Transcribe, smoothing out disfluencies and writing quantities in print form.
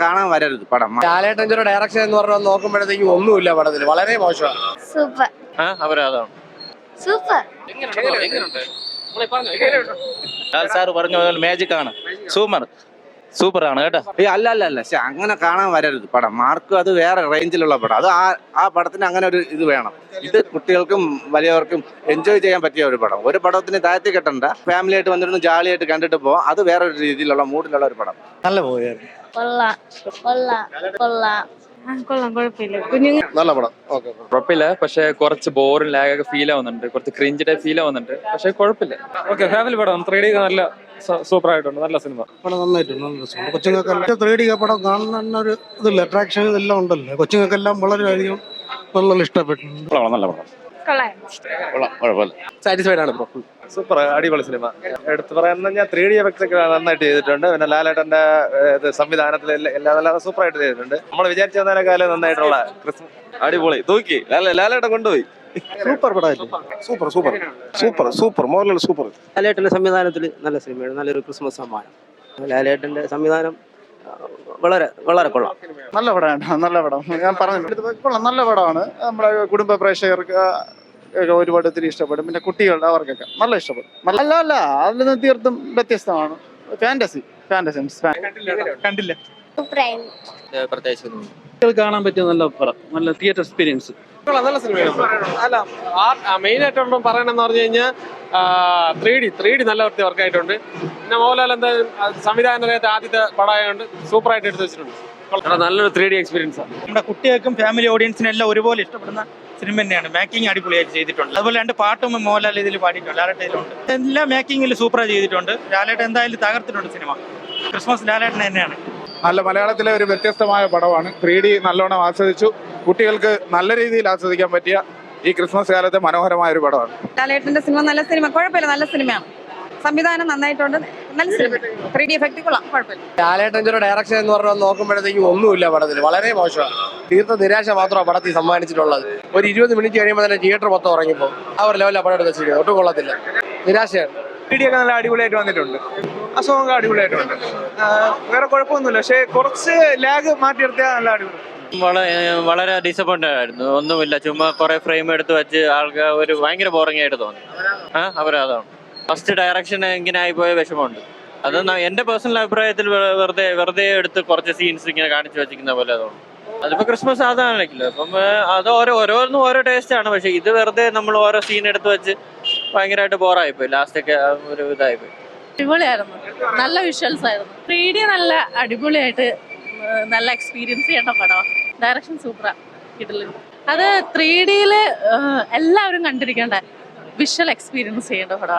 കാണാൻ വരരുത് പടം. ലാലേട്ടൻ്റെ ഡയറക്ഷൻ എന്ന് പറഞ്ഞാൽ നോക്കുമ്പോഴത്തേക്കും ഒന്നുമില്ല പടത്തിൽ, വളരെ മോശമാണ്. സൂപ്പർ അപരാധമാണ്. സൂപ്പർ ലാൽ സാറ് പറഞ്ഞ പോലെ മാജിക് ആണ്. സൂപ്പറാണ് കേട്ടോ. അല്ല പക്ഷെ അങ്ങനെ കാണാൻ വരരുത് പടം. മാർക്ക് അത് വേറെ റേഞ്ചിലുള്ള പടം. അത് ആ പടത്തിന് അങ്ങനെ ഒരു ഇത് വേണം. ഇത് കുട്ടികൾക്കും വലിയവർക്കും എൻജോയ് ചെയ്യാൻ പറ്റിയ ഒരു പടം. ഒരു പടത്തിന് താഴ്ത്തി കെട്ടണ്ട, ഫാമിലി ആയിട്ട് വന്നിരുന്ന് ജാളിയായിട്ട് കണ്ടിട്ട് പോവാം. അത് വേറൊരു രീതിയിലുള്ള മൂഡിലുള്ള ഒരു പടം. നല്ല പോയായിരുന്നു. കൊള്ളാം കുഴപ്പമില്ല. കുഞ്ഞുങ്ങൾ നല്ല പടം. ഓക്കെ, കുഴപ്പമില്ല. പക്ഷെ കുറച്ച് ബോറും ലാഗൊക്കെ ഫീൽ ആവുന്നുണ്ട്, കുറച്ച് ക്രിഞ്ച് ടൈപ്പ് ഫീൽ ആവുന്നുണ്ട്. പക്ഷെ കുഴപ്പമില്ല. ഓക്കെ, ഫാമിലി പടം. 3D നല്ല സൂപ്പർ ആയിട്ടുണ്ട്. നല്ല സിനിമ. പടം നന്നായിട്ടുണ്ട്, നല്ല രസമുണ്ട്. കൊച്ചുങ്ങൾക്കെല്ലാം 3D പടം കാണുന്ന ഒരു ഇതില്ല, അട്രാക്ഷൻ ഇതെല്ലാം ഉണ്ടല്ലോ. കൊച്ചുങ്ങൾക്കെല്ലാം വളരെയധികം നല്ല ഇഷ്ടപ്പെട്ടിട്ടുണ്ട്. നല്ല പടം. സാറ്റിസ്ഫൈഡ് ആണ്. സൂപ്പർ, അടിപൊളി സിനിമ. എടുത്തു പറയാൻ 3D എഫക്ട്സ് ഒക്കെ നന്നായിട്ട് ചെയ്തിട്ടുണ്ട്. പിന്നെ ലാലേട്ടന്റെ സംവിധാനത്തിൽ എല്ലാം സൂപ്പർ ആയിട്ട് ചെയ്തിട്ടുണ്ട്. നമ്മൾ വിചാരിച്ചതിനേക്കാളും നന്നായിട്ടുള്ള അടിപൊളി തൂക്കി ലാലേട്ടൻ കൊണ്ടുപോയി. സൂപ്പർ പടമായിരുന്നു. Super super super super Mohanlal super. ലാലേട്ടന്റെ സംവിധാനത്തിൽ നല്ല സിനിമയാണ്, നല്ലൊരു ക്രിസ്മസ് സമ്മാനം. ലാലേട്ടന്റെ സംവിധാനം വളരെ വളരെ കൊള്ളാം. നല്ല പടമാണ്, നല്ല പടം. ഞാൻ പറഞ്ഞു കൊള്ളാം, നല്ല പടമാണ്. നമ്മുടെ കുടുംബ പ്രേക്ഷകർക്ക് ഒരുപാട് ഒത്തിരി ഇഷ്ടപ്പെടും. പിന്നെ കുട്ടികളുടെ അവർക്കൊക്കെ നല്ല ഇഷ്ടപ്പെടും. അല്ല അതിൽ നിന്ന് തീർത്തും വ്യത്യസ്തമാണ്. ഫാന്റസി കണ്ടില്ല. പ്രത്യേകിച്ച് കാണാൻ പറ്റിയ നല്ല പടം, നല്ല തിയേറ്റർ എക്സ്പീരിയൻസ്. നല്ല സിനിമയാണ്. അല്ല, മെയിൻ ആയിട്ടുള്ള പറയണമെന്ന് പറഞ്ഞു കഴിഞ്ഞാൽ 3D നല്ല വർക്കായിട്ടുണ്ട്. പിന്നെ മോഹൻലാൽ എന്താ സംവിധാനത്തെ ആദ്യത്തെ പടമായതുകൊണ്ട് സൂപ്പർ ആയിട്ട് എടുത്തു വെച്ചിട്ടുണ്ട്. നല്ലൊരു 3D എക്സ്പീരിയൻസ് ആണ്. നമ്മുടെ കുട്ടികൾക്കും ഫാമിലി ഓഡിയൻസിനും എല്ലാം ഒരുപോലെ ഇഷ്ടപ്പെടുന്ന സിനിമ തന്നെയാണ്. മേക്കിംഗ് അടിപൊളിയായിട്ട് ചെയ്തിട്ടുണ്ട്. അതുപോലെ 2 പാട്ടും മോഹൻലാൽ ഇതിൽ പാടിയിട്ടുണ്ട്, ലാലേട്ടയിലുണ്ട്. എല്ലാ മേക്കിങ്ങിൽ സൂപ്പറായി ചെയ്തിട്ടുണ്ട്. ലാലേട്ടൻ എന്തായാലും തകർത്തിട്ടുണ്ട് സിനിമ. ക്രിസ്മസ് ലാലേട്ടൻ തന്നെയാണ്. നല്ല മലയാളത്തിലെ ഒരു വ്യത്യസ്തമായ പടമാണ്. 3D നല്ലോണം ആസ്വദിച്ചു. കുട്ടികൾക്ക് നല്ല രീതിയിൽ ആസ്വദിക്കാൻ പറ്റിയ ഈ ക്രിസ്മസ് കാലത്തെ മനോഹരമായ ഒരു പടമാണ്. ലാലേട്ടന്റെ സിനിമ നല്ല സിനിമ, കുഴപ്പമില്ല, നല്ല സിനിമയാണ്. സംവിധാനം നന്നായിട്ടുണ്ട്, നല്ല സിനിമ. 3D എഫക്ട് കൊള്ളാം, കുഴപ്പമില്ല. ലാലേട്ടൻ്റെ ഡയറക്ഷൻ എന്ന് പറഞ്ഞാൽ നോക്കുമ്പോഴത്തേക്കും ഒന്നുമില്ല പടത്തിൽ, വളരെ മോശമാണ്. തീർത്ത നിരാശ മാത്രമാണ് പടത്തിൽ സമ്മാനിച്ചിട്ടുള്ളത്. ഒരു 20 മിനിറ്റ് കഴിയുമ്പോൾ തന്നെ തിയേറ്റർ മൊത്തം ഉറങ്ങിപ്പോൾ ആ ഒരു ലെവലിലാണ് പടം എടുത്ത് വെച്ചിരിക്കുന്നത്. ഒട്ടും കൊള്ളത്തില്ല, നിരാശയാണ്. 3D ഒക്കെ നല്ല അടിപൊളിയായിട്ട് വന്നിട്ടുണ്ട്. ആ സോങ് അടിപൊളിയായിട്ടുണ്ട്. വേറെ കുഴപ്പമൊന്നുമില്ല. പക്ഷെ കുറച്ച് ലാഗ് മാറ്റിയെടുത്താൽ നല്ല അടിപൊളി. വളരെ ഡിസപ്പോയിന്റഡ് ആയിരുന്നു. ഒന്നുമില്ല, ചുമ്മാ കുറെ ഫ്രെയിം എടുത്ത് വെച്ച് ആൾക്ക് ഒരു ഭയങ്കര ബോറിംഗ് ആയിട്ട് തോന്നി. അപരാധമാണ്. ഫസ്റ്റ് ഡയറക്ഷൻ ഇങ്ങനെ ആയിപ്പോയ വിഷമമുണ്ട്. അത് എന്റെ പേഴ്സണൽ അഭിപ്രായത്തിൽ വെറുതെ എടുത്ത് കുറച്ച് സീൻസ് ഇങ്ങനെ കാണിച്ചു വെച്ചിരിക്കുന്ന പോലെ തോന്നുന്നു. അതിപ്പോ ക്രിസ്മസ് ആകാനല്ലോ, അപ്പം അത് ഓരോന്നും ഓരോ ടേസ്റ്റ് ആണ്. പക്ഷെ ഇത് വെറുതെ നമ്മൾ ഓരോ സീൻ എടുത്ത് വെച്ച് ഭയങ്കരമായിട്ട് ബോറായിപ്പോയി. ലാസ്റ്റൊക്കെ ഒരു ഇതായിപ്പോയി. അടിപൊളിയായിരുന്നു, നല്ല വിഷ്വൽസ് ആയിരുന്നു. 3D നല്ല അടിപൊളിയായിട്ട് നല്ല എക്സ്പീരിയൻസ് ചെയ്യേണ്ട പടമാണ്. ഡയറക്ഷൻ സൂപ്പറാ, കിട്ടില്ല. അത് 3D എല്ലാവരും കണ്ടിരിക്കേണ്ട വിഷ്വൽ എക്സ്പീരിയൻസ് ചെയ്യേണ്ട പടമാണ്.